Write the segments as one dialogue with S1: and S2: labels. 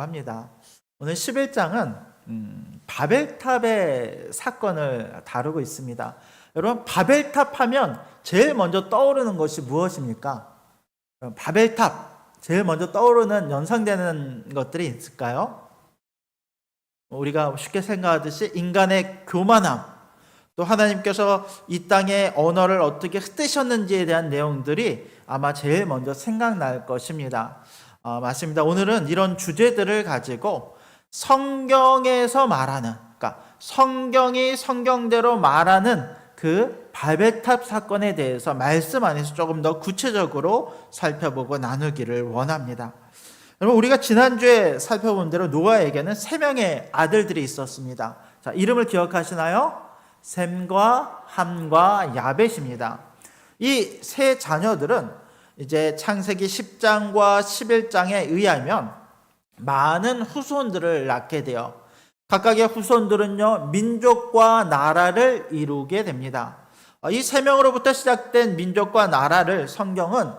S1: 합니다. 오늘 11장은 바벨탑의 사건을 다루고 있습니다. 여러분, 바벨탑 하면 제일 먼저 떠오르는 것이 무엇입니까? 바벨탑, 제일 먼저 떠오르는 연상되는 것들이 있을까요? 우리가 쉽게 생각하듯이 인간의 교만함, 또 하나님께서 이 땅의 언어를 어떻게 흩으셨는지에 대한 내용들이 아마 제일 먼저 생각날 것입니다. 맞습니다. 오늘은 이런 주제들을 가지고 성경에서 말하는, 그러니까 성경이 성경대로 말하는 그 바벨탑 사건에 대해서 말씀 안에서 조금 더 구체적으로 살펴보고 나누기를 원합니다. 여러분, 우리가 지난주에 살펴본 대로 노아에게는 3명의 아들들이 있었습니다. 자, 이름을 기억하시나요? 셈과 함과 야벳입니다. 이 세 자녀들은 이제 창세기 10장과 11장에 의하면 많은 후손들을 낳게 돼요. 각각의 후손들은요, 민족과 나라를 이루게 됩니다. 이 3명으로부터 시작된 민족과 나라를 성경은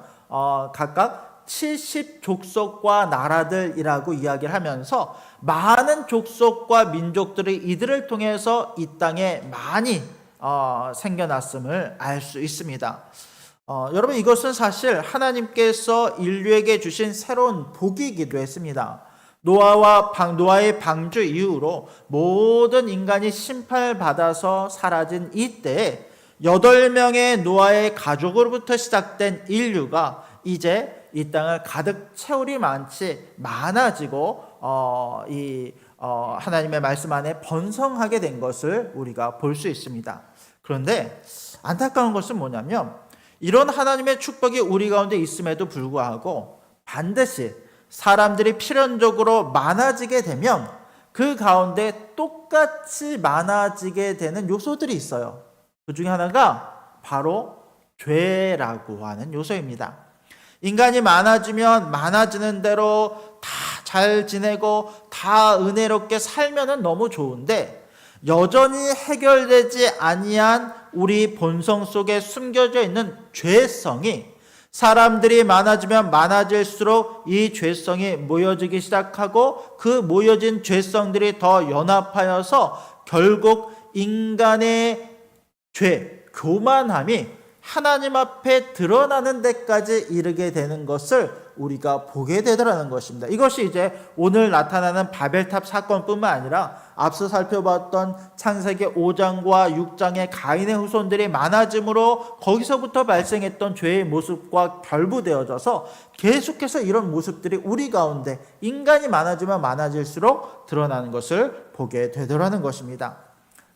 S1: 각각 70족속과 나라들이라고 이야기를 하면서 많은 족속과 민족들이 이들을 통해서 이 땅에 많이 생겨났음을 알 수 있습니다. 여러분, 이것은 사실 하나님께서 인류에게 주신 새로운 복이기도 했습니다. 노아의 방주 이후로 모든 인간이 심판받아서 사라진 이때에 8명의 노아의 가족으로부터 시작된 인류가 이제 이 땅을 가득 채우리 많아지고 하나님의 말씀 안에 번성하게 된 것을 우리가 볼 수 있습니다. 그런데 안타까운 것은 뭐냐면, 이런 하나님의 축복이 우리 가운데 있음에도 불구하고 반드시 사람들이 필연적으로 많아지게 되면 그 가운데 똑같이 많아지게 되는 요소들이 있어요. 그 중에 하나가 바로 죄라고 하는 요소입니다. 인간이 많아지면 많아지는 대로 다 잘 지내고 다 은혜롭게 살면은 너무 좋은데, 여전히 해결되지 아니한 우리 본성 속에 숨겨져 있는 죄성이 사람들이 많아지면 많아질수록 이 죄성이 모여지기 시작하고, 그 모여진 죄성들이 더 연합하여서 결국 인간의 죄, 교만함이 하나님 앞에 드러나는 데까지 이르게 되는 것을 우리가 보게 되더라는 것입니다. 이것이 이제 오늘 나타나는 바벨탑 사건뿐만 아니라 앞서 살펴봤던 창세기 5장과 6장의 가인의 후손들이 많아짐으로 거기서부터 발생했던 죄의 모습과 결부되어져서 계속해서 이런 모습들이 우리 가운데 인간이 많아지면 많아질수록 드러나는 것을 보게 되더라는 것입니다.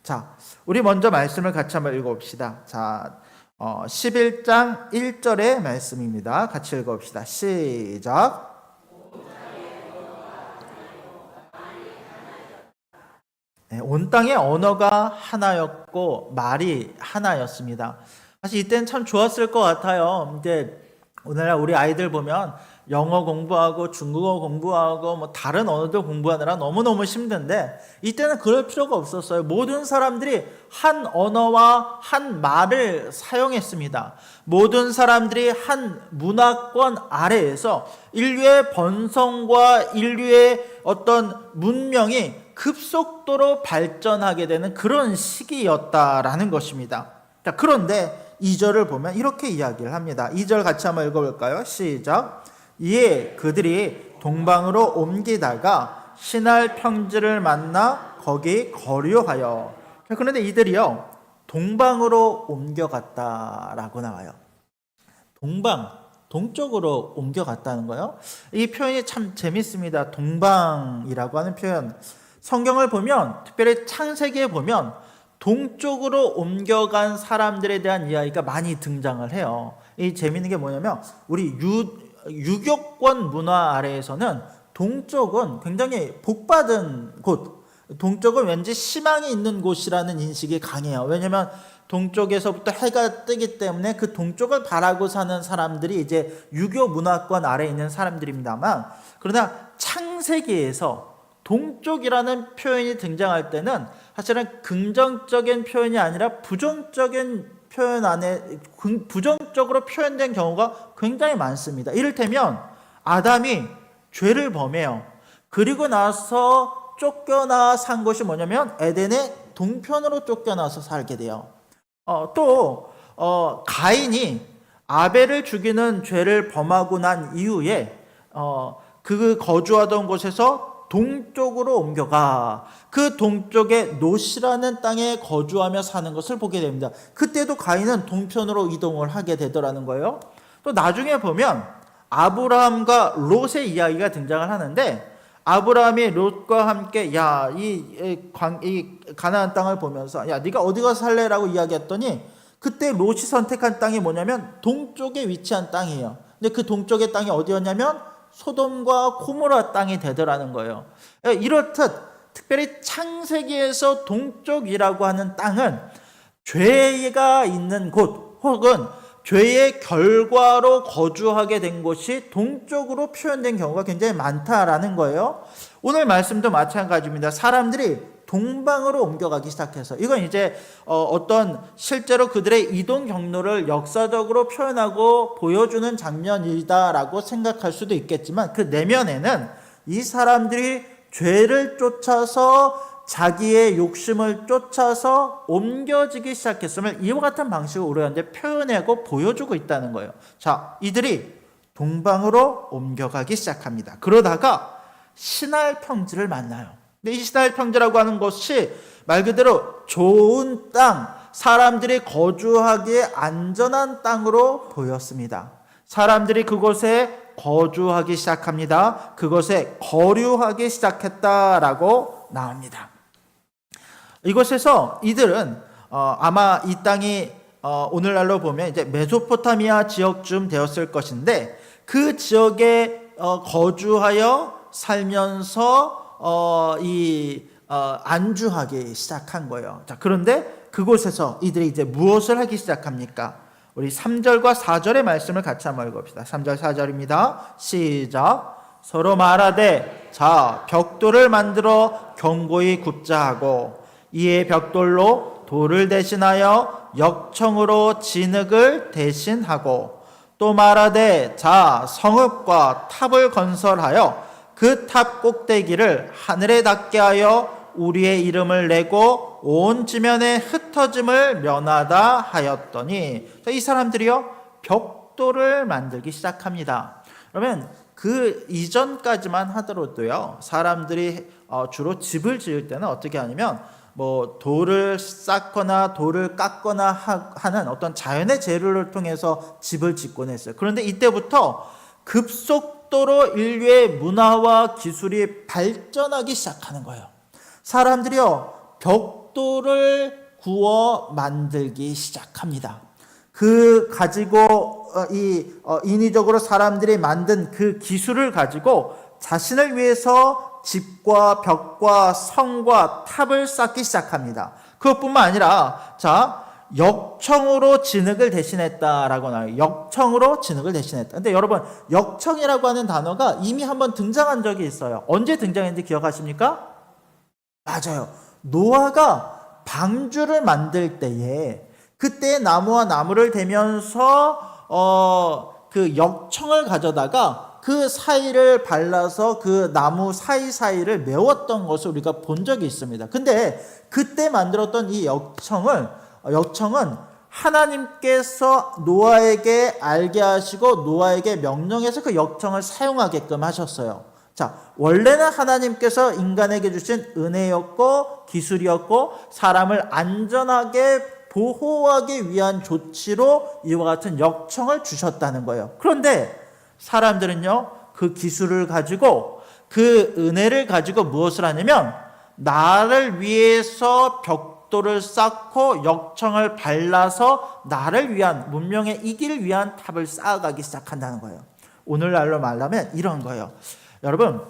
S1: 자, 우리 먼저 말씀을 같이 한번 읽어봅시다. 자, 11장 1절의 말씀입니다. 같이 읽어봅시다. 시작. 네, 온 땅의 언어가 하나였고 말이 하나였습니다. 사실 이때는 참 좋았을 것 같아요. 근데 오늘날 우리 아이들 보면 영어 공부하고 중국어 공부하고 뭐 다른 언어도 공부하느라 너무너무 힘든데, 이때는 그럴 필요가 없었어요. 모든 사람들이 한 언어와 한 말을 사용했습니다. 모든 사람들이 한 문화권 아래에서 인류의 번성과 인류의 어떤 문명이 급속도로 발전하게 되는 그런 시기였다라는 것입니다. 자, 그런데 2절을 보면 이렇게 이야기를 합니다. 2절 같이 한번 읽어볼까요? 시작. 이에 그들이 동방으로 옮기다가 신할 평지를 만나 거기 거류하여. 그런데 이들이요, 동방으로 옮겨갔다라고 나와요. 동쪽으로 옮겨갔다는 거예요. 이 표현이 참 재밌습니다. 동방이라고 하는 표현. 성경을 보면, 특별히 창세기에 보면 동쪽으로 옮겨간 사람들에 대한 이야기가 많이 등장을 해요. 이 재밌는 게 뭐냐면, 우리 유교권 문화 아래에서는 동쪽은 굉장히 복받은 곳, 동쪽은 왠지 희망이 있는 곳이라는 인식이 강해요. 왜냐하면 동쪽에서부터 해가 뜨기 때문에 그 동쪽을 바라고 사는 사람들이 이제 유교 문화권 아래에 있는 사람들입니다만, 그러나 창세기에서 동쪽이라는 표현이 등장할 때는 사실은 긍정적인 표현이 아니라 부정적인 표현 안에 부정적으로 표현된 경우가 굉장히 많습니다. 이를테면 아담이 죄를 범해요. 그리고 나서 쫓겨나 산 것이 뭐냐면 에덴의 동편으로 쫓겨나서 살게 돼요. 가인이 아벨을 죽이는 죄를 범하고 난 이후에 그 거주하던 곳에서 동쪽으로 옮겨가 그 동쪽의 노시라는 땅에 거주하며 사는 것을 보게 됩니다. 그때도 가인은 동편으로 이동을 하게 되더라는 거예요. 또 나중에 보면 아브라함과 롯의 이야기가 등장을 하는데 아브라함이 롯과 함께 이 가나안 땅을 보면서 네가 어디 가서 살래라고 이야기했더니 그때 롯이 선택한 땅이 뭐냐면 동쪽에 위치한 땅이에요. 근데 그 동쪽의 땅이 어디였냐면 소돔과 고모라 땅이 되더라는 거예요. 이렇듯 특별히 창세기에서 동쪽이라고 하는 땅은 죄가 있는 곳 혹은 죄의 결과로 거주하게 된 곳이 동쪽으로 표현된 경우가 굉장히 많다라는 거예요. 오늘 말씀도 마찬가지입니다. 사람들이 동방으로 옮겨가기 시작해서 이건 이제 어떤 실제로 그들의 이동 경로를 역사적으로 표현하고 보여주는 장면이다라고 생각할 수도 있겠지만 그 내면에는 이 사람들이 죄를 쫓아서 자기의 욕심을 쫓아서 옮겨지기 시작했음을 이와 같은 방식으로 우리한테 표현하고 보여주고 있다는 거예요. 자, 이들이 동방으로 옮겨가기 시작합니다. 그러다가 시날 평지를 만나요. 근데 이 시날 평지라고 하는 것이 말 그대로 좋은 땅, 사람들이 거주하기에 안전한 땅으로 보였습니다. 사람들이 그곳에 거주하기 시작합니다. 그것에 거류하기 시작했다라고 나옵니다. 이곳에서 이들은 아마 이 땅이 오늘날로 보면 이제 메소포타미아 지역쯤 되었을 것인데 그 지역에 거주하여 살면서 안주하기 시작한 거예요. 자, 그런데 그곳에서 이들이 이제 무엇을 하기 시작합니까? 우리 3절과 4절의 말씀을 같이 한번 읽어봅시다. 3절 4절입니다. 시작. 서로 말하되 자 벽돌을 만들어 견고히 굽자 하고 이에 벽돌로 돌을 대신하여 역청으로 진흙을 대신하고 또 말하되 자 성읍과 탑을 건설하여 그 탑 꼭대기를 하늘에 닿게 하여 우리의 이름을 내고 온 지면에 흩어짐을 면하다 하였더니 이 사람들이요 벽돌을 만들기 시작합니다. 그러면 그 이전까지만 하더라도요 사람들이 주로 집을 지을 때는 어떻게 하냐면 뭐 돌을 쌓거나 돌을 깎거나 하는 어떤 자연의 재료를 통해서 집을 짓곤 했어요. 그런데 이때부터 급속도로 인류의 문화와 기술이 발전하기 시작하는 거예요. 사람들이요 벽돌을 구워 만들기 시작합니다. 그 가지고 인위적으로 사람들이 만든 그 기술을 가지고 자신을 위해서 집과 벽과 성과 탑을 쌓기 시작합니다. 그것뿐만 아니라 역청으로 진흙을 대신했다라고 나와요. 역청으로 진흙을 대신했다. 근데 여러분 역청이라고 하는 단어가 이미 한번 등장한 적이 있어요. 언제 등장했는지 기억하십니까? 맞아요. 노아가 방주를 만들 때에 그때 나무와 나무를 대면서 그 역청을 가져다가 그 사이를 발라서 그 나무 사이사이를 메웠던 것을 우리가 본 적이 있습니다. 근데 그때 만들었던 이 역청은 하나님께서 노아에게 알게 하시고 노아에게 명령해서 그 역청을 사용하게끔 하셨어요. 자, 원래는 하나님께서 인간에게 주신 은혜였고 기술이었고 사람을 안전하게 보호하기 위한 조치로 이와 같은 역청을 주셨다는 거예요. 그런데 사람들은요 그 기술을 가지고 그 은혜를 가지고 무엇을 하냐면 나를 위해서 벽돌을 쌓고 역청을 발라서 나를 위한 문명의 이기를 위한 탑을 쌓아가기 시작한다는 거예요. 오늘날로 말하면 이런 거예요. 여러분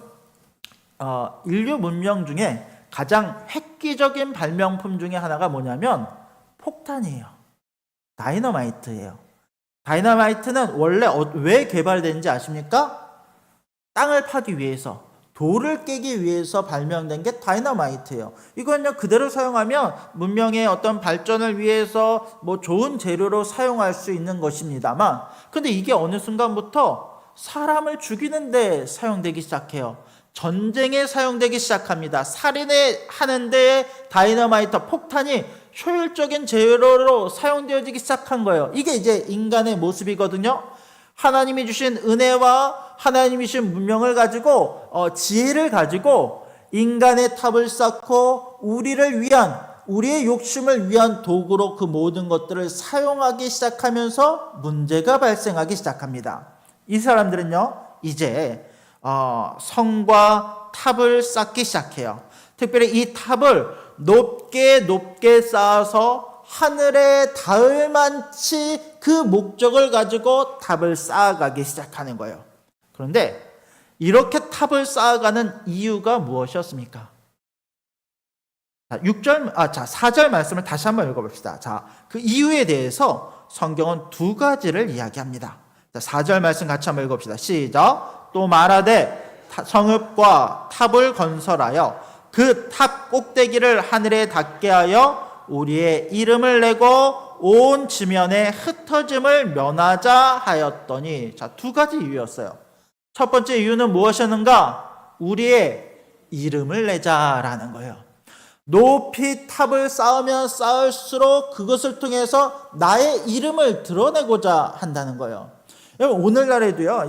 S1: 인류 문명 중에 가장 획기적인 발명품 중에 하나가 뭐냐면 폭탄이에요. 다이너마이트예요. 다이너마이트는 원래 왜 개발된지 아십니까? 땅을 파기 위해서, 돌을 깨기 위해서 발명된 게 다이너마이트예요. 이건요 그대로 사용하면 문명의 어떤 발전을 위해서 뭐 좋은 재료로 사용할 수 있는 것입니다만, 근데 이게 어느 순간부터 사람을 죽이는 데 사용되기 시작해요. 전쟁에 사용되기 시작합니다. 살인에 하는데 다이너마이트, 폭탄이 효율적인 재료로 사용되어지기 시작한 거예요. 이게 이제 인간의 모습이거든요. 하나님이 주신 은혜와 하나님이 주신 문명을 가지고 지혜를 가지고 인간의 탑을 쌓고 우리를 위한, 우리의 욕심을 위한 도구로 그 모든 것들을 사용하기 시작하면서 문제가 발생하기 시작합니다. 이 사람들은요 이제 성과 탑을 쌓기 시작해요. 특별히 이 탑을 높게 쌓아서 하늘에 닿을 만치 그 목적을 가지고 탑을 쌓아가기 시작하는 거예요. 그런데 이렇게 탑을 쌓아가는 이유가 무엇이었습니까? 4절 말씀을 다시 한번 읽어봅시다. 그 이유에 대해서 성경은 두 가지를 이야기합니다. 4절 말씀 같이 한번 읽어봅시다. 시작. 또 말하되 성읍과 탑을 건설하여 그 탑 꼭대기를 하늘에 닿게 하여 우리의 이름을 내고 온 지면에 흩어짐을 면하자 하였더니, 두 가지 이유였어요. 첫 번째 이유는 무엇이었는가? 우리의 이름을 내자라는 거예요. 높이 탑을 쌓으면 쌓을수록 그것을 통해서 나의 이름을 드러내고자 한다는 거예요. 여러분, 오늘날에도요,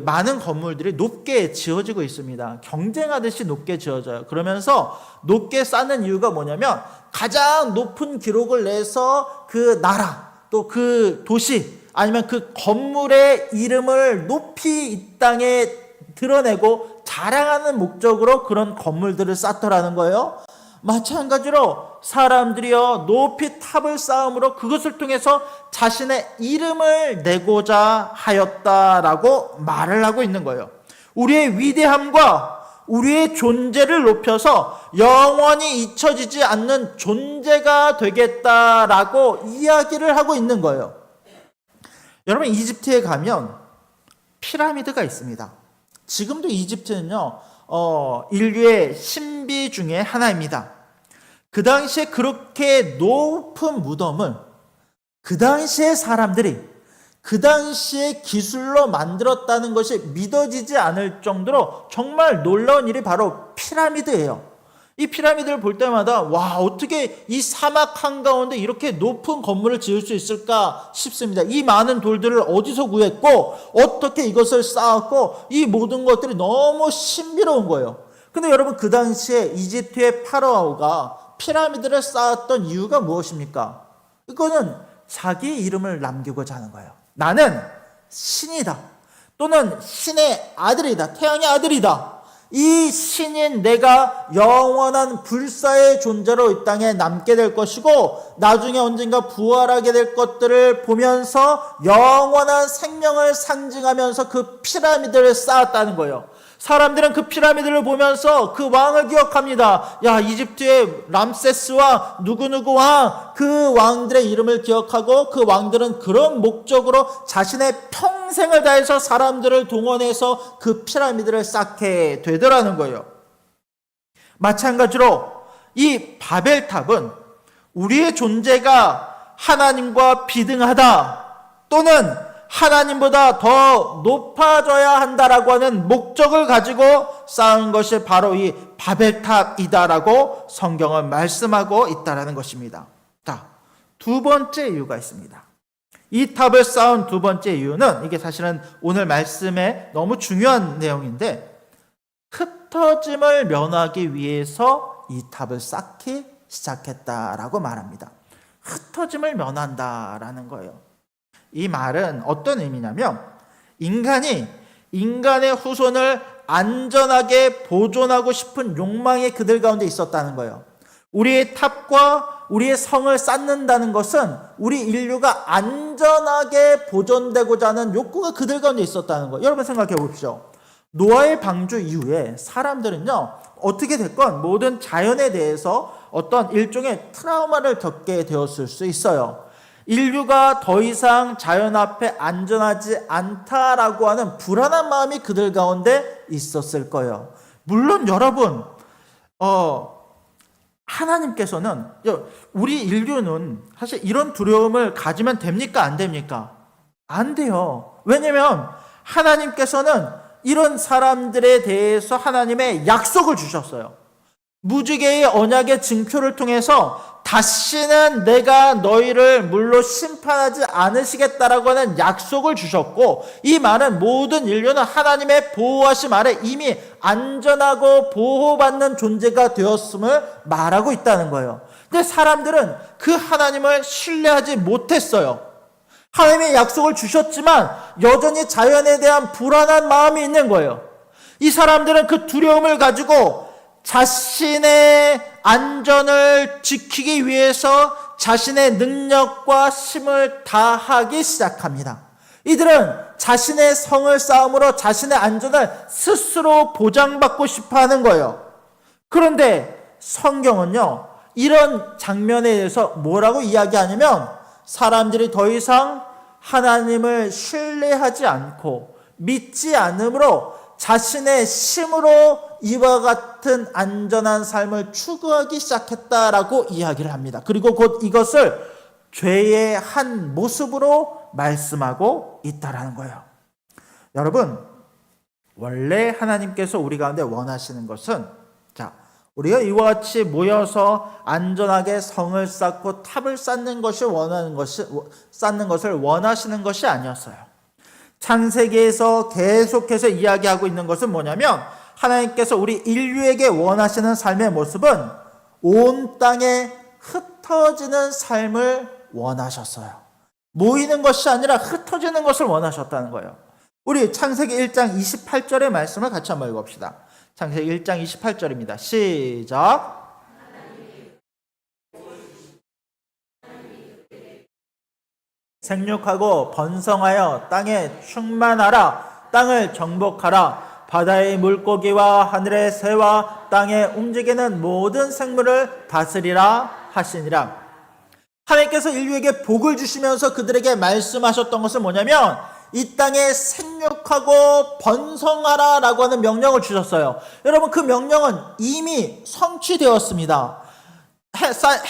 S1: 많은 건물들이 높게 지어지고 있습니다. 경쟁하듯이 높게 지어져요. 그러면서 높게 쌓는 이유가 뭐냐면 가장 높은 기록을 내서 그 나라, 또 그 도시, 아니면 그 건물의 이름을 높이 이 땅에 드러내고 자랑하는 목적으로 그런 건물들을 쌓더라는 거예요. 마찬가지로 사람들이요 높이 탑을 쌓음으로 그것을 통해서 자신의 이름을 내고자 하였다라고 말을 하고 있는 거예요. 우리의 위대함과 우리의 존재를 높여서 영원히 잊혀지지 않는 존재가 되겠다라고 이야기를 하고 있는 거예요. 여러분, 이집트에 가면 피라미드가 있습니다. 지금도 이집트는요 인류의 신비 중에 하나입니다. 그 당시에 그렇게 높은 무덤을 그 당시에 사람들이 그 당시에 기술로 만들었다는 것이 믿어지지 않을 정도로 정말 놀라운 일이 바로 피라미드예요. 이 피라미드를 볼 때마다 와, 어떻게 이 사막 한가운데 이렇게 높은 건물을 지을 수 있을까 싶습니다. 이 많은 돌들을 어디서 구했고 어떻게 이것을 쌓았고 이 모든 것들이 너무 신비로운 거예요. 근데 여러분, 그 당시에 이집트의 파라오가 피라미드를 쌓았던 이유가 무엇입니까? 이거는 자기 이름을 남기고자 하는 거예요. 나는 신이다, 또는 신의 아들이다, 태양의 아들이다, 이 신인 내가 영원한 불사의 존재로 이 땅에 남게 될 것이고 나중에 언젠가 부활하게 될 것들을 보면서 영원한 생명을 상징하면서 그 피라미드를 쌓았다는 거예요. 사람들은 그 피라미드를 보면서 그 왕을 기억합니다. 야, 이집트의 람세스와 누구누구 왕, 그 왕들의 이름을 기억하고 그 왕들은 그런 목적으로 자신의 평생을 다해서 사람들을 동원해서 그 피라미드를 쌓게 되더라는 거예요. 마찬가지로 이 바벨탑은 우리의 존재가 하나님과 비등하다, 또는 하나님보다 더 높아져야 한다라고 하는 목적을 가지고 쌓은 것이 바로 이 바벨탑이다라고 성경은 말씀하고 있다라는 것입니다. 두 번째 이유가 있습니다. 이 탑을 쌓은 두 번째 이유는, 이게 사실은 오늘 말씀에 너무 중요한 내용인데, 흩어짐을 면하기 위해서 이 탑을 쌓기 시작했다라고 말합니다. 흩어짐을 면한다라는 거예요. 이 말은 어떤 의미냐면, 인간의 후손을 안전하게 보존하고 싶은 욕망이 그들 가운데 있었다는 거예요. 우리의 탑과 우리의 성을 쌓는다는 것은 우리 인류가 안전하게 보존되고자 하는 욕구가 그들 가운데 있었다는 거예요. 여러분 생각해 보십시오. 노아의 방주 이후에 사람들은요 어떻게 됐건 모든 자연에 대해서 어떤 일종의 트라우마를 겪게 되었을 수 있어요. 인류가 더 이상 자연 앞에 안전하지 않다라고 하는 불안한 마음이 그들 가운데 있었을 거예요. 물론 여러분, 하나님께서는, 우리 인류는 사실 이런 두려움을 가지면 됩니까? 안 됩니까? 안 돼요. 왜냐면 하나님께서는 이런 사람들에 대해서 하나님의 약속을 주셨어요. 무지개의 언약의 증표를 통해서 다시는 내가 너희를 물로 심판하지 않으시겠다라고 하는 약속을 주셨고, 이 말은 모든 인류는 하나님의 보호하심 아래 이미 안전하고 보호받는 존재가 되었음을 말하고 있다는 거예요. 근데 사람들은 그 하나님을 신뢰하지 못했어요. 하나님의 약속을 주셨지만 여전히 자연에 대한 불안한 마음이 있는 거예요. 이 사람들은 그 두려움을 가지고 자신의 안전을 지키기 위해서 자신의 능력과 힘을 다하기 시작합니다. 이들은 자신의 성을 쌓음으로 자신의 안전을 스스로 보장받고 싶어 하는 거예요. 그런데 성경은요, 이런 장면에 대해서 뭐라고 이야기하냐면, 사람들이 더 이상 하나님을 신뢰하지 않고 믿지 않으므로 자신의 힘으로 이와 같은 안전한 삶을 추구하기 시작했다라고 이야기를 합니다. 그리고 곧 이것을 죄의 한 모습으로 말씀하고 있다라는 거예요. 여러분, 원래 하나님께서 우리 가운데 원하시는 것은, 우리가 이와 같이 모여서 안전하게 성을 쌓고 탑을 쌓는 것을 원하시는 것이 아니었어요. 창세기에서 계속해서 이야기하고 있는 것은 뭐냐면, 하나님께서 우리 인류에게 원하시는 삶의 모습은 온 땅에 흩어지는 삶을 원하셨어요. 모이는 것이 아니라 흩어지는 것을 원하셨다는 거예요. 우리 창세기 1장 28절의 말씀을 같이 한번 읽어봅시다. 창세기 1장 28절입니다. 시작. 생육하고 번성하여 땅에 충만하라. 땅을 정복하라. 바다의 물고기와 하늘의 새와 땅에 움직이는 모든 생물을 다스리라 하시니라. 하나님께서 인류에게 복을 주시면서 그들에게 말씀하셨던 것은 뭐냐면, 이 땅에 생육하고 번성하라 라고 하는 명령을 주셨어요. 여러분, 그 명령은 이미 성취되었습니다.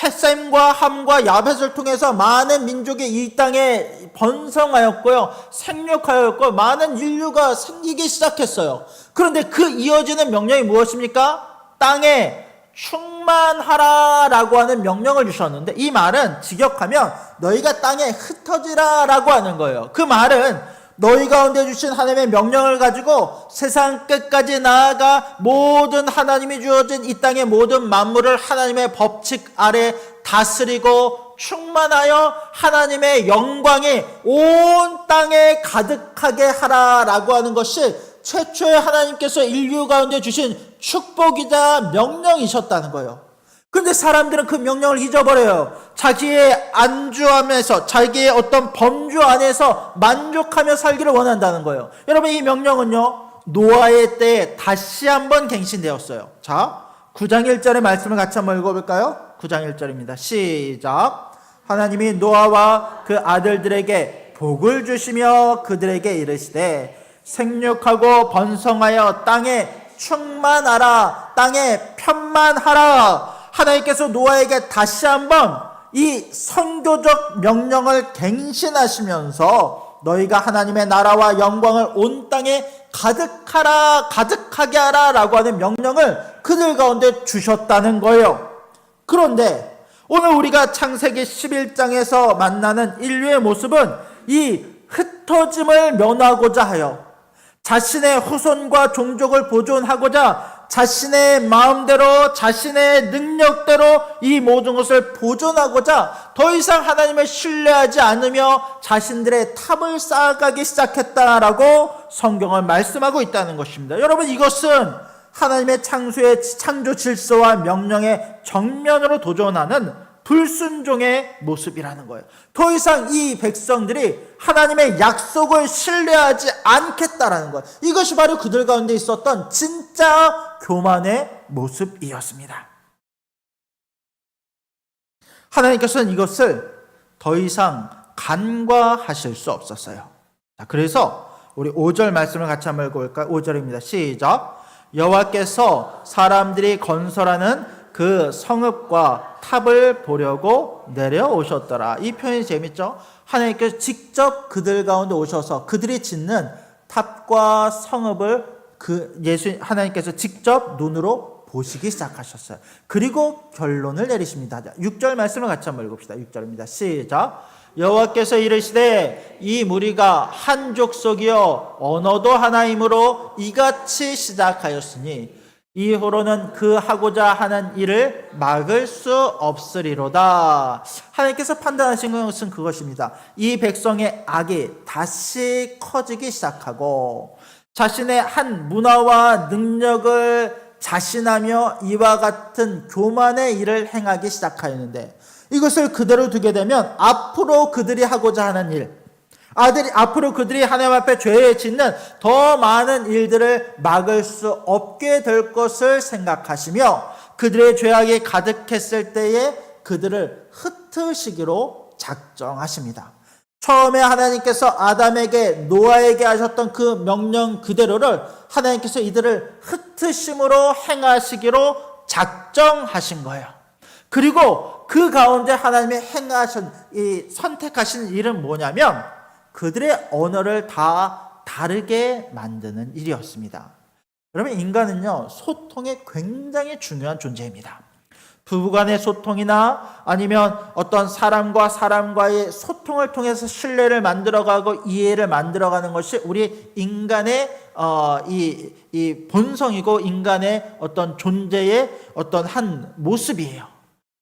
S1: 햇셈과 함과 야벳을 통해서 많은 민족이 이 땅에 번성하였고요, 생육하였고, 많은 인류가 생기기 시작했어요. 그런데 그 이어지는 명령이 무엇입니까? 땅에 충만하라 라고 하는 명령을 주셨는데, 이 말은 직역하면 너희가 땅에 흩어지라 라고 하는 거예요. 그 말은 너희 가운데 주신 하나님의 명령을 가지고 세상 끝까지 나아가 모든 하나님이 주어진 이 땅의 모든 만물을 하나님의 법칙 아래 다스리고 충만하여 하나님의 영광이 온 땅에 가득하게 하라라고 하는 것이 최초의 하나님께서 인류 가운데 주신 축복이자 명령이셨다는 거예요. 근데 사람들은 그 명령을 잊어버려요. 자기의 안주함에서, 자기의 어떤 범주 안에서 만족하며 살기를 원한다는 거예요. 여러분, 이 명령은요, 노아의 때에 다시 한번 갱신되었어요. 자, 9장 1절의 말씀을 같이 한번 읽어볼까요? 9장 1절입니다. 시작. 하나님이 노아와 그 아들들에게 복을 주시며 그들에게 이르시되, 생육하고 번성하여 땅에 충만하라, 땅에 편만하라. 하나님께서 노아에게 다시 한번 이 선교적 명령을 갱신하시면서 너희가 하나님의 나라와 영광을 온 땅에 가득하게 하라 라고 하는 명령을 그들 가운데 주셨다는 거예요. 그런데 오늘 우리가 창세기 11장에서 만나는 인류의 모습은 이 흩어짐을 면하고자 하여 자신의 후손과 종족을 보존하고자 자신의 마음대로, 자신의 능력대로 이 모든 것을 보존하고자 더 이상 하나님을 신뢰하지 않으며 자신들의 탑을 쌓아가기 시작했다라고 성경은 말씀하고 있다는 것입니다. 여러분, 이것은 하나님의 창조 질서와 명령에 정면으로 도전하는 불순종의 모습이라는 거예요. 더 이상 이 백성들이 하나님의 약속을 신뢰하지 않겠다라는 거예요. 이것이 바로 그들 가운데 있었던 진짜 교만의 모습이었습니다. 하나님께서는 이것을 더 이상 간과하실 수 없었어요. 그래서 우리 5절 말씀을 같이 한번 읽어볼까요? 5절입니다. 시작. 여호와께서 사람들이 건설하는 그 성읍과 탑을 보려고 내려오셨더라. 이 표현이 재밌죠? 하나님께서 직접 그들 가운데 오셔서 그들이 짓는 탑과 성읍을 하나님께서 직접 눈으로 보시기 시작하셨어요. 그리고 결론을 내리십니다. 6절 말씀을 같이 한번 읽읍시다. 6절입니다. 시작. 여호와께서 이르시되 이 무리가 한 족속이요 언어도 하나이므로 이같이 시작하였으니 이후로는 그 하고자 하는 일을 막을 수 없으리로다. 하나님께서 판단하신 것은 그것입니다. 이 백성의 악이 다시 커지기 시작하고 자신의 한 문화와 능력을 자신하며 이와 같은 교만의 일을 행하기 시작하였는데, 이것을 그대로 두게 되면 앞으로 그들이 하고자 하는 일, 앞으로 그들이 하나님 앞에 죄에 짓는 더 많은 일들을 막을 수 없게 될 것을 생각하시며 그들의 죄악이 가득했을 때에 그들을 흩으시기로 작정하십니다. 처음에 하나님께서 아담에게 노아에게 하셨던 그 명령 그대로를 하나님께서 이들을 흩으심으로 행하시기로 작정하신 거예요. 그리고 그 가운데 하나님이 선택하신 일은 뭐냐면 그들의 언어를 다 다르게 만드는 일이었습니다. 그러면 인간은요, 소통이 굉장히 중요한 존재입니다. 부부간의 소통이나 아니면 어떤 사람과 사람과의 소통을 통해서 신뢰를 만들어가고 이해를 만들어가는 것이 우리 인간의 이 본성이고 인간의 어떤 존재의 어떤 한 모습이에요.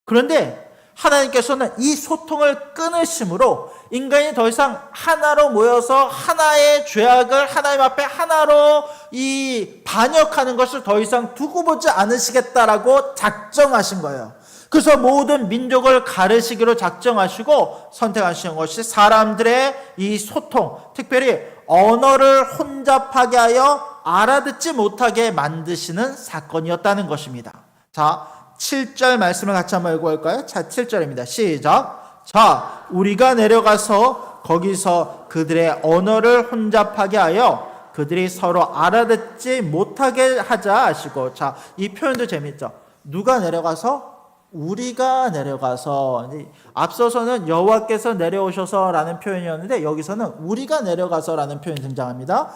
S1: 그런데 하나님께서는 이 소통을 끊으심으로 인간이 더 이상 하나로 모여서 하나의 죄악을 하나님 앞에 하나로 이 반역하는 것을 더 이상 두고 보지 않으시겠다라고 작정하신 거예요. 그래서 모든 민족을 가르시기로 작정하시고 선택하신 것이 사람들의 이 소통, 특별히 언어를 혼잡하게 하여 알아듣지 못하게 만드시는 사건이었다는 것입니다. 자, 7절 말씀을 같이 한번 읽어볼까요? 자, 7절입니다. 시작. 자, 우리가 내려가서 거기서 그들의 언어를 혼잡하게 하여 그들이 서로 알아듣지 못하게 하자 하시고, 자, 이 표현도 재밌죠? 누가 내려가서? 우리가 내려가서. 앞서서는 여호와께서 내려오셔서라는 표현이었는데 여기서는 우리가 내려가서라는 표현이 등장합니다.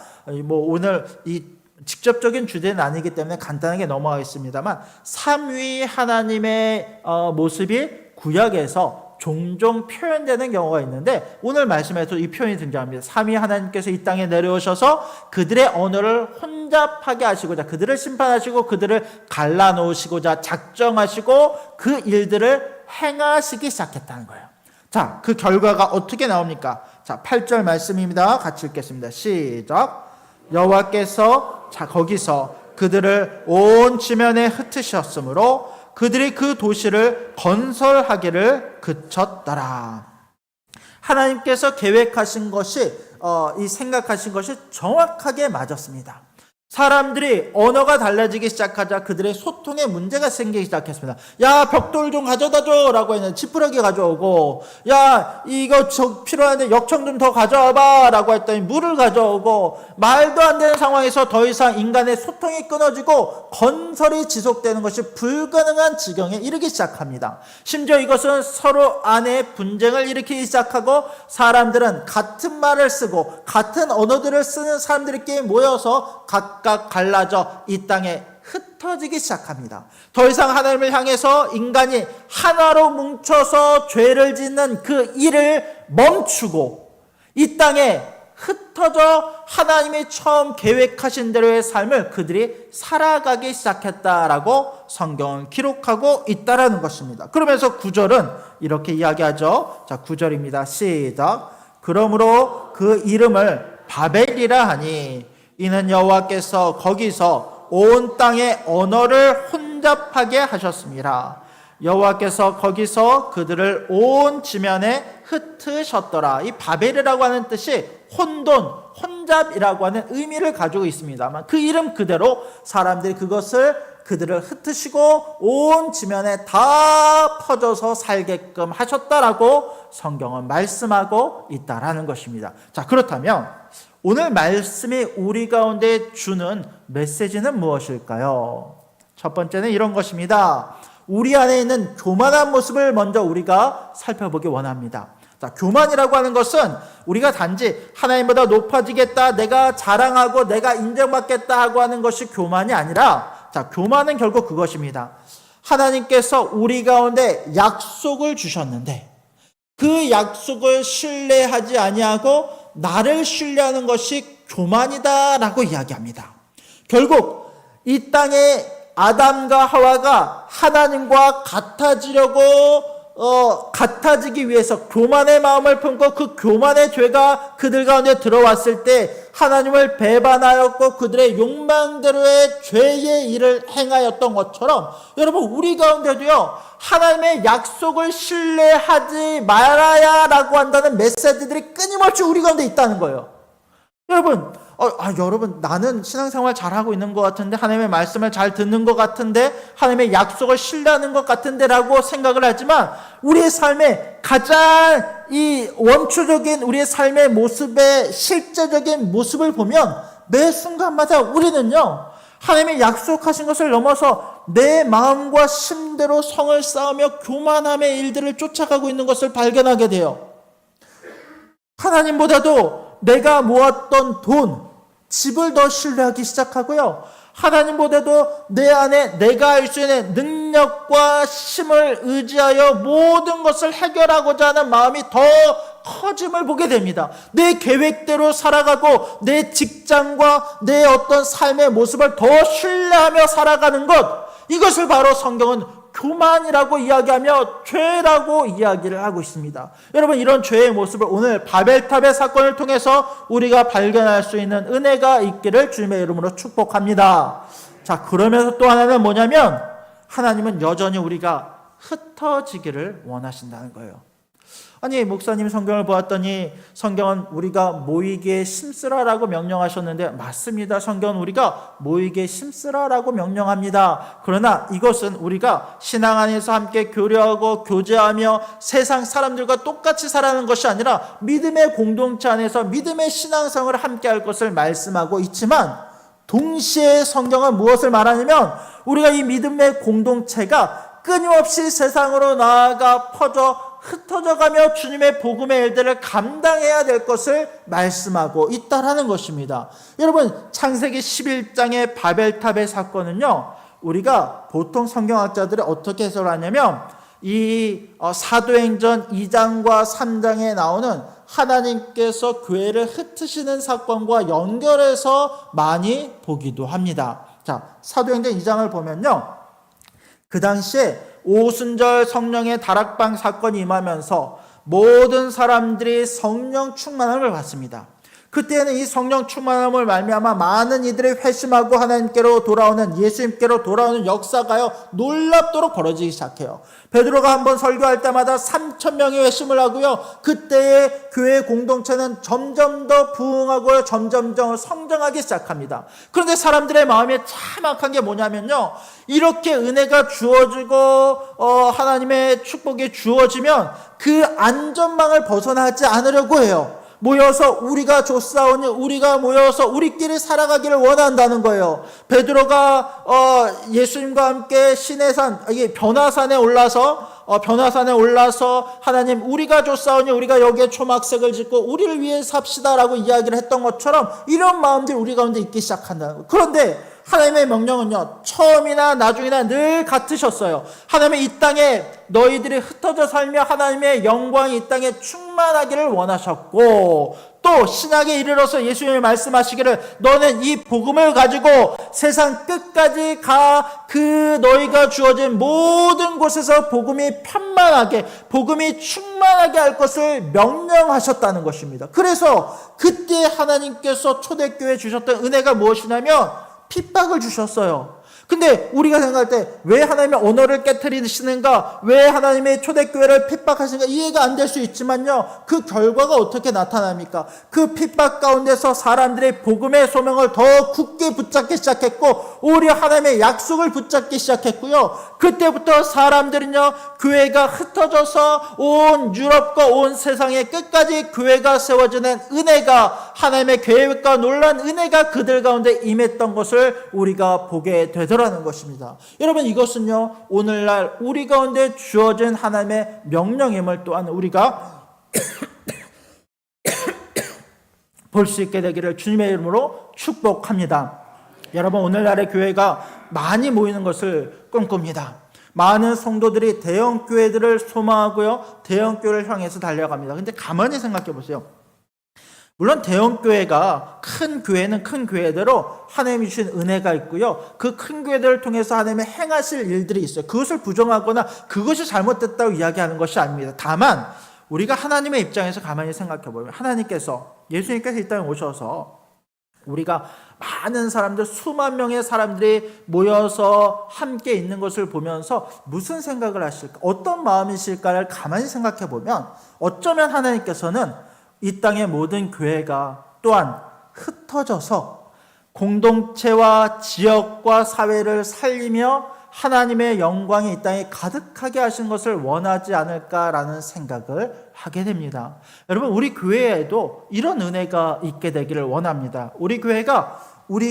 S1: 오늘 이 직접적인 주제는 아니기 때문에 간단하게 넘어가겠습니다만, 삼위 하나님의 모습이 구약에서 종종 표현되는 경우가 있는데 오늘 말씀에서 이 표현이 등장합니다. 삼위 하나님께서 이 땅에 내려오셔서 그들의 언어를 혼잡하게 하시고자, 그들을 심판하시고 그들을 갈라놓으시고자 작정하시고 그 일들을 행하시기 시작했다는 거예요. 자, 그 결과가 어떻게 나옵니까? 자, 8절 말씀입니다. 같이 읽겠습니다. 시작. 여호와께서 거기서 그들을 온 지면에 흩으셨으므로 그들이 그 도시를 건설하기를 그쳤더라. 하나님께서 계획하신 것이 이 생각하신 것이 정확하게 맞았습니다. 사람들이 언어가 달라지기 시작하자 그들의 소통에 문제가 생기기 시작했습니다. 야, 벽돌 좀 가져다 줘 라고 했는데 지푸라기 가져오고, 야, 이거 필요한데 역청 좀 더 가져와봐 라고 했더니 물을 가져오고, 말도 안 되는 상황에서 더 이상 인간의 소통이 끊어지고 건설이 지속되는 것이 불가능한 지경에 이르기 시작합니다. 심지어 이것은 서로 안에 분쟁을 일으키기 시작하고 사람들은 같은 말을 쓰고 같은 언어들을 쓰는 사람들끼리 모여서 각각 갈라져 이 땅에 흩어지기 시작합니다. 더 이상 하나님을 향해서 인간이 하나로 뭉쳐서 죄를 짓는 그 일을 멈추고 이 땅에 흩어져 하나님이 처음 계획하신 대로의 삶을 그들이 살아가기 시작했다라고 성경은 기록하고 있다라는 것입니다. 그러면서 9절은 이렇게 이야기하죠. 자, 9절입니다. 시작. 그러므로 그 이름을 바벨이라 하니 이는 여호와께서 거기서 온 땅의 언어를 혼잡하게 하셨습니다. 여호와께서 거기서 그들을 온 지면에 흩으셨더라. 이 바벨이라고 하는 뜻이 혼돈, 혼잡이라고 하는 의미를 가지고 있습니다만 그 이름 그대로 사람들이 그들을 흩으시고 온 지면에 다 퍼져서 살게끔 하셨다라고 성경은 말씀하고 있다라는 것입니다. 자, 그렇다면 오늘 말씀이 우리 가운데 주는 메시지는 무엇일까요? 첫 번째는 이런 것입니다. 우리 안에 있는 교만한 모습을 먼저 우리가 살펴보기 원합니다. 자, 교만이라고 하는 것은 우리가 단지 하나님보다 높아지겠다, 내가 자랑하고 내가 인정받겠다 하고 하는 것이 교만이 아니라, 자, 교만은 결국 그것입니다. 하나님께서 우리 가운데 약속을 주셨는데 그 약속을 신뢰하지 아니하고 나를 신뢰하는 것이 교만이다라고 이야기합니다. 결국 이 땅에 아담과 하와가 하나님과 같아지기 위해서 교만의 마음을 품고 그 교만의 죄가 그들 가운데 들어왔을 때 하나님을 배반하였고 그들의 욕망대로의 죄의 일을 행하였던 것처럼, 여러분 우리 가운데도요 하나님의 약속을 신뢰하지 말아야라고 한다는 메시지들이 끊임없이 우리 가운데 있다는 거예요. 여러분 나는 신앙생활 잘하고 있는 것 같은데, 하나님의 말씀을 잘 듣는 것 같은데, 하나님의 약속을 신뢰하는 것 같은데 라고 생각을 하지만, 우리의 삶의 가장 이 원초적인 우리의 삶의 모습의 실제적인 모습을 보면 매 순간마다 우리는요 하나님의 약속하신 것을 넘어서 내 마음과 심대로 성을 쌓으며 교만함의 일들을 쫓아가고 있는 것을 발견하게 돼요. 하나님보다도 내가 모았던 돈, 집을 더 신뢰하기 시작하고요. 하나님보다도 내 안에 내가 할 수 있는 능력과 힘을 의지하여 모든 것을 해결하고자 하는 마음이 더 커짐을 보게 됩니다. 내 계획대로 살아가고 내 직장과 내 어떤 삶의 모습을 더 신뢰하며 살아가는 것, 이것을 바로 성경은 교만이라고 이야기하며 죄라고 이야기를 하고 있습니다. 여러분, 이런 죄의 모습을 오늘 바벨탑의 사건을 통해서 우리가 발견할 수 있는 은혜가 있기를 주님의 이름으로 축복합니다. 자, 그러면서 또 하나는 뭐냐면, 하나님은 여전히 우리가 흩어지기를 원하신다는 거예요. 아니, 목사님 성경을 보았더니 성경은 우리가 모이기에 힘쓰라라고 명령하셨는데, 맞습니다. 성경은 우리가 모이기에 힘쓰라라고 명령합니다. 그러나 이것은 우리가 신앙 안에서 함께 교류하고 교제하며 세상 사람들과 똑같이 살아가는 것이 아니라 믿음의 공동체 안에서 믿음의 신앙생활을 함께 할 것을 말씀하고 있지만, 동시에 성경은 무엇을 말하냐면, 우리가 이 믿음의 공동체가 끊임없이 세상으로 나아가 퍼져 흩어져가며 주님의 복음의 일들을 감당해야 될 것을 말씀하고 있다라는 것입니다. 여러분, 창세기 11장의 바벨탑의 사건은요, 우리가 보통 성경학자들이 어떻게 해석하냐면, 이 사도행전 2장과 3장에 나오는 하나님께서 교회를 흩으시는 사건과 연결해서 많이 보기도 합니다. 자, 사도행전 2장을 보면요, 그 당시에 오순절 성령의 다락방 사건이 임하면서 모든 사람들이 성령 충만함을 받습니다. 그때는 이 성령 충만함을 말미암아 많은 이들이 회심하고 하나님께로 돌아오는, 예수님께로 돌아오는 역사가요 놀랍도록 벌어지기 시작해요. 베드로가 한번 설교할 때마다 3,000명이 회심을 하고요, 그때의 교회 공동체는 점점 더 부흥하고 점점 더 성장하기 시작합니다. 그런데 사람들의 마음에 참 악한 게 뭐냐면요, 이렇게 은혜가 주어지고 하나님의 축복이 주어지면 그 안전망을 벗어나지 않으려고 해요. 모여서 우리가 조싸우니 우리가 모여서 우리끼리 살아가기를 원한다는 거예요. 베드로가 예수님과 함께 시내산, 변화산에 올라서 하나님, 우리가 조싸우니 우리가 여기에 초막색을 짓고 우리를 위해 삽시다라고 이야기를 했던 것처럼 이런 마음들이 우리 가운데 있기 시작한다는 거예요. 그런데 하나님의 명령은요, 처음이나 나중이나 늘 같으셨어요. 하나님은 이 땅에 너희들이 흩어져 살며 하나님의 영광이 이 땅에 충만하기를 원하셨고, 또 신약에 이르러서 예수님이 말씀하시기를 너는 이 복음을 가지고 세상 끝까지 가, 그 너희가 주어진 모든 곳에서 복음이 편만하게, 복음이 충만하게 할 것을 명령하셨다는 것입니다. 그래서 그때 하나님께서 초대교회에 주셨던 은혜가 무엇이냐면 핍박을 주셨어요. 근데 우리가 생각할 때 왜 하나님의 언어를 깨트리시는가, 왜 하나님의 초대교회를 핍박하시는가 이해가 안 될 수 있지만요, 그 결과가 어떻게 나타납니까? 그 핍박 가운데서 사람들이 복음의 소명을 더 굳게 붙잡기 시작했고, 오히려 하나님의 약속을 붙잡기 시작했고요, 그때부터 사람들은요, 교회가 흩어져서 온 유럽과 온 세상에 끝까지 교회가 세워지는 은혜가, 하나님의 계획과 놀란 은혜가 그들 가운데 임했던 것을 우리가 보게 되더라는 것입니다. 여러분, 이것은요, 오늘날 우리 가운데 주어진 하나님의 명령임을 또한 우리가 볼 수 있게 되기를 주님의 이름으로 축복합니다. 여러분, 오늘날의 교회가 많이 모이는 것을 꿈꿉니다. 많은 성도들이 대형 교회들을 소망하고요, 대형 교회를 향해서 달려갑니다. 근데 가만히 생각해 보세요. 물론 대형 교회가, 큰 교회는 큰 교회대로 하나님이 주신 은혜가 있고요, 그 큰 교회들을 통해서 하나님이 행하실 일들이 있어요. 그것을 부정하거나 그것이 잘못됐다고 이야기하는 것이 아닙니다. 다만 우리가 하나님의 입장에서 가만히 생각해 보면, 예수님께서 이 땅에 오셔서 우리가 많은 사람들, 수만 명의 사람들이 모여서 함께 있는 것을 보면서 무슨 생각을 하실까, 어떤 마음이실까를 가만히 생각해 보면, 어쩌면 하나님께서는 이 땅의 모든 교회가 또한 흩어져서 공동체와 지역과 사회를 살리며 하나님의 영광이 이 땅에 가득하게 하신 것을 원하지 않을까라는 생각을 하게 됩니다. 여러분, 우리 교회에도 이런 은혜가 있게 되기를 원합니다. 우리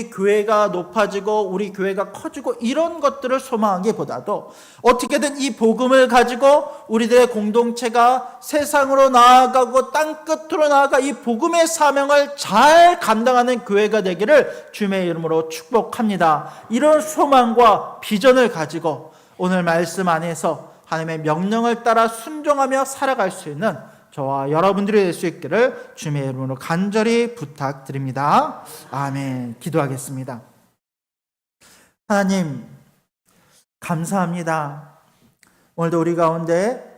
S1: 교회가 높아지고 우리 교회가 커지고 이런 것들을 소망하기보다도 어떻게든 이 복음을 가지고 우리들의 공동체가 세상으로 나아가고 땅끝으로 나아가 이 복음의 사명을 잘 감당하는 교회가 되기를 주님의 이름으로 축복합니다. 이런 소망과 비전을 가지고 오늘 말씀 안에서 하나님의 명령을 따라 순종하며 살아갈 수 있는 저와 여러분들이 될 수 있기를 주님의 이름으로 간절히 부탁드립니다. 아멘. 기도하겠습니다. 하나님, 감사합니다. 오늘도 우리 가운데